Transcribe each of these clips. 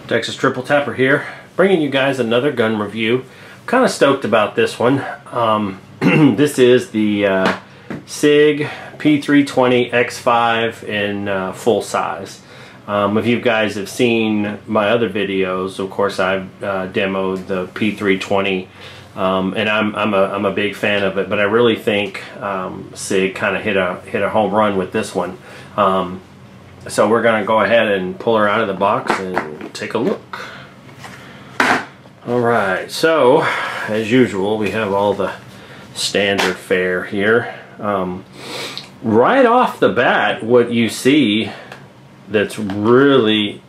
Texas Triple Tapper here, bringing you guys another gun review. I'm kind of stoked about this one. This is the Sig P320 X5 in full size. If you guys have seen my other videos, of course I've demoed the P320, and I'm a big fan of it. But I really think Sig kind of hit a home run with this one. So we're going to go ahead and pull her out of the box and take a look. Alright, so as usual we have all the standard fare here. Right off the bat, what you see that's really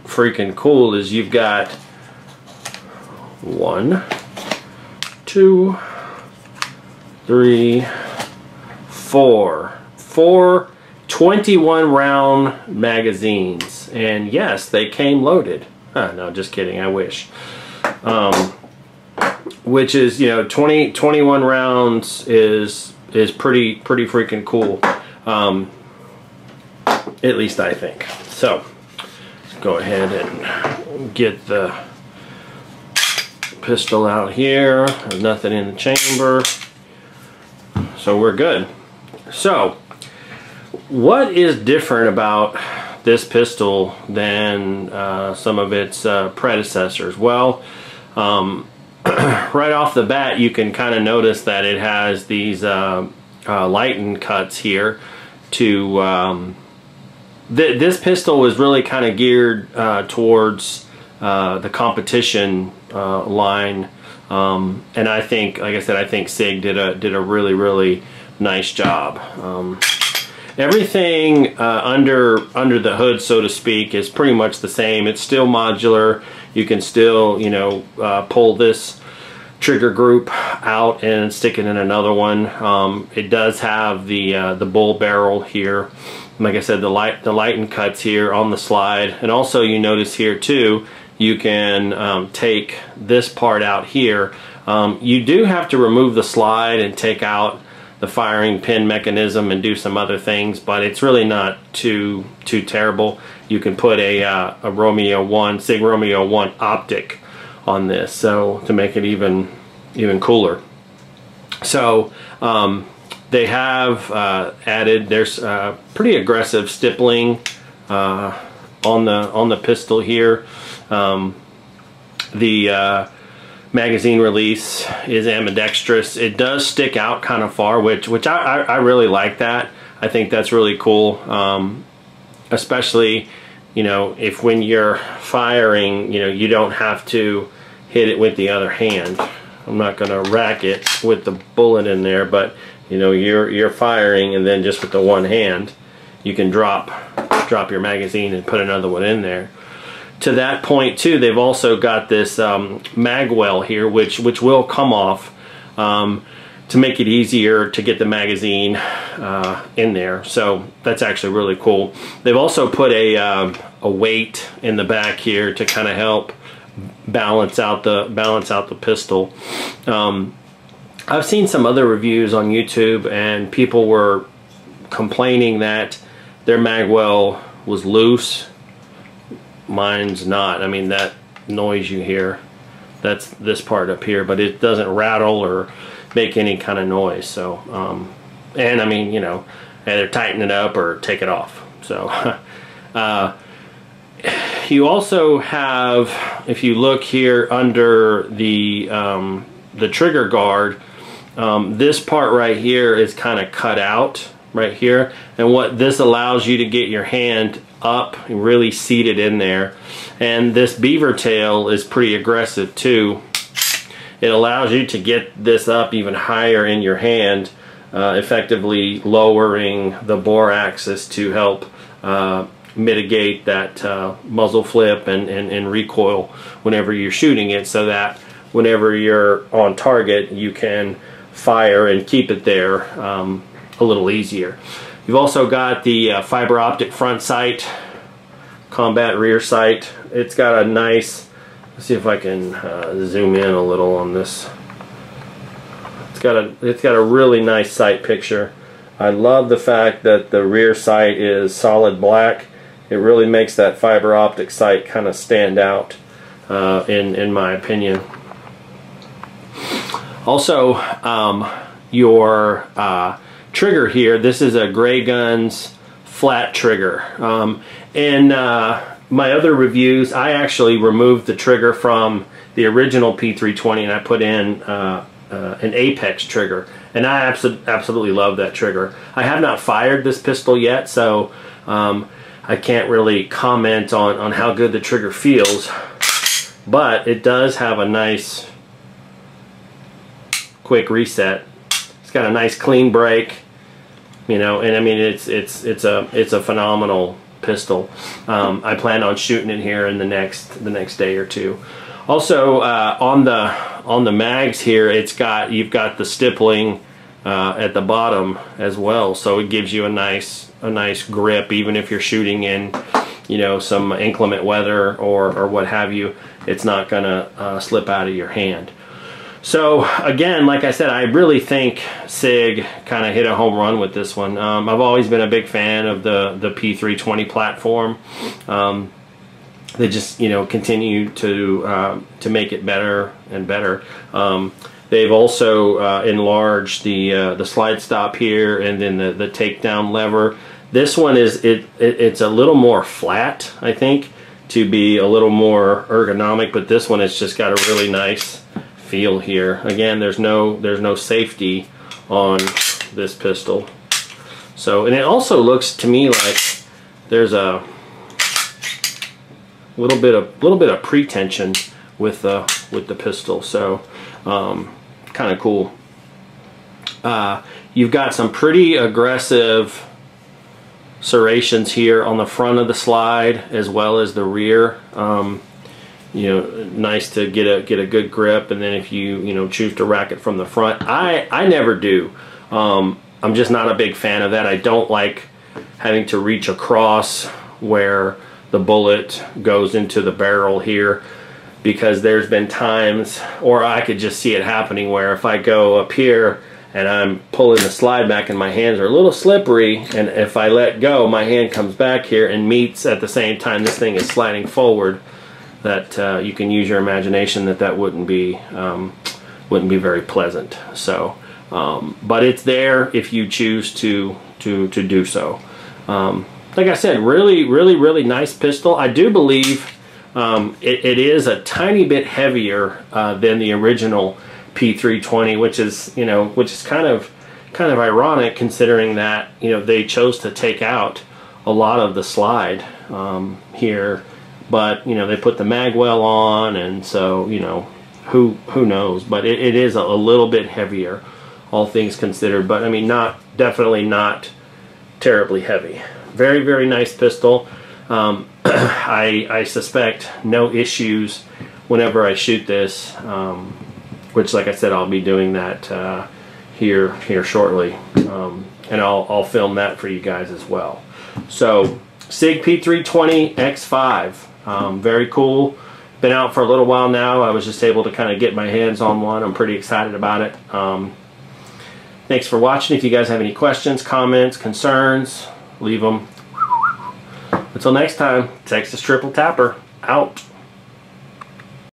freaking cool is you've got 1, 2, 3, 4 21 round magazines, and yes, they came loaded. No, just kidding, I wish. Which is, you know, 21 rounds is pretty freaking cool. At least I think. So let's go ahead and get the pistol out here. There's nothing in the chamber, so we're good. So what is different about this pistol than some of its predecessors? Well, right off the bat you can kind of notice that it has these lighten cuts here to this pistol was really kind of geared towards the competition line, and I think, like I said, I think Sig did a really nice job. Everything under the hood, so to speak, is pretty much the same. It's still modular. You can still, you know, pull this trigger group out and stick it in another one. It does have the bull barrel here. Like I said, the lighten cuts here on the slide, and also you notice here too, you can take this part out here. You do have to remove the slide and take out the firing pin mechanism and do some other things, but it's really not too terrible. You can put a Romeo 1, Sig Romeo 1 optic on this, so to make it even cooler. So they have added, there's pretty aggressive stippling on the pistol here. The magazine release is ambidextrous. It does stick out kind of far, which I really like that. I think that's really cool, especially, you know, if when you're firing, you know, you don't have to hit it with the other hand. I'm not going to rack it with the bullet in there, but you know, you're firing, and then just with the one hand you can drop your magazine and put another one in there. To that point too, they've also got this mag well here, which will come off to make it easier to get the magazine in there. So that's actually really cool. They've also put a weight in the back here to kind of help balance out the pistol. I've seen some other reviews on YouTube, and people were complaining that their mag well was loose. Mine's not. I mean, that noise you hear, that's this part up here, but it doesn't rattle or make any kind of noise. So and I mean, you know, either tighten it up or take it off. So you also have, if you look here under the trigger guard, this part right here is kind of cut out right here, and what this allows you to get your hand up and really seated in there. And this beaver tail is pretty aggressive too. It allows you to get this up even higher in your hand, effectively lowering the bore axis to help mitigate that muzzle flip and recoil whenever you're shooting it, so that whenever you're on target you can fire and keep it there a little easier. You've also got the fiber optic front sight, combat rear sight. It's got a nice, let's see if I can zoom in a little on this. It's got a really nice sight picture. I love the fact that the rear sight is solid black It really makes that fiber optic sight kind of stand out, in my opinion. Also, your trigger here, this is a Gray Guns flat trigger. In my other reviews, I actually removed the trigger from the original P320 and I put in an Apex trigger, and I absolutely love that trigger. I have not fired this pistol yet, so I can't really comment on how good the trigger feels, but it does have a nice quick reset. It's got a nice clean break, you know, and I mean it's a phenomenal pistol. I plan on shooting it here in the next day or two. Also, on the mags here, you've got the stippling at the bottom as well, so it gives you a nice grip, even if you're shooting in, you know, some inclement weather or what have you. It's not gonna slip out of your hand. So again, like I said, I really think Sig kind of hit a home run with this one. I've always been a big fan of the P320 platform. They just, you know, continue to make it better and better. They've also enlarged the slide stop here, and then the takedown lever. This one is it's a little more flat, I think, to be a little more ergonomic, but this one has just got a really nice feel here. Again, there's no safety on this pistol. So, and it also looks to me like there's a little bit of pretension with the pistol. So, kind of cool. You've got some pretty aggressive serrations here on the front of the slide as well as the rear. You know, nice to get a good grip, and then if you choose to rack it from the front, I never do. I'm just not a big fan of that. I don't like having to reach across where the bullet goes into the barrel here, because there's been times, or I could just see it happening, where if I go up here and I'm pulling the slide back and my hands are a little slippery, and if I let go, my hand comes back here and meets at the same time this thing is sliding forward, that you can use your imagination that wouldn't be very pleasant. So, but it's there if you choose to do so. Like I said, really nice pistol. I do believe it is a tiny bit heavier than the original P320, which is kind of ironic, considering that they chose to take out a lot of the slide here. But they put the magwell on, and so who knows? But it is a little bit heavier, all things considered. But I mean, definitely not terribly heavy. Very nice pistol. I suspect no issues whenever I shoot this, which, like I said, I'll be doing that here shortly, and I'll film that for you guys as well. So, Sig P320 X5. Very cool. Been out for a little while now. I was just able to kind of get my hands on one. I'm pretty excited about it. Thanks for watching. If you guys have any questions, comments, concerns, leave them. Until next time, Texas Triple Tapper, out.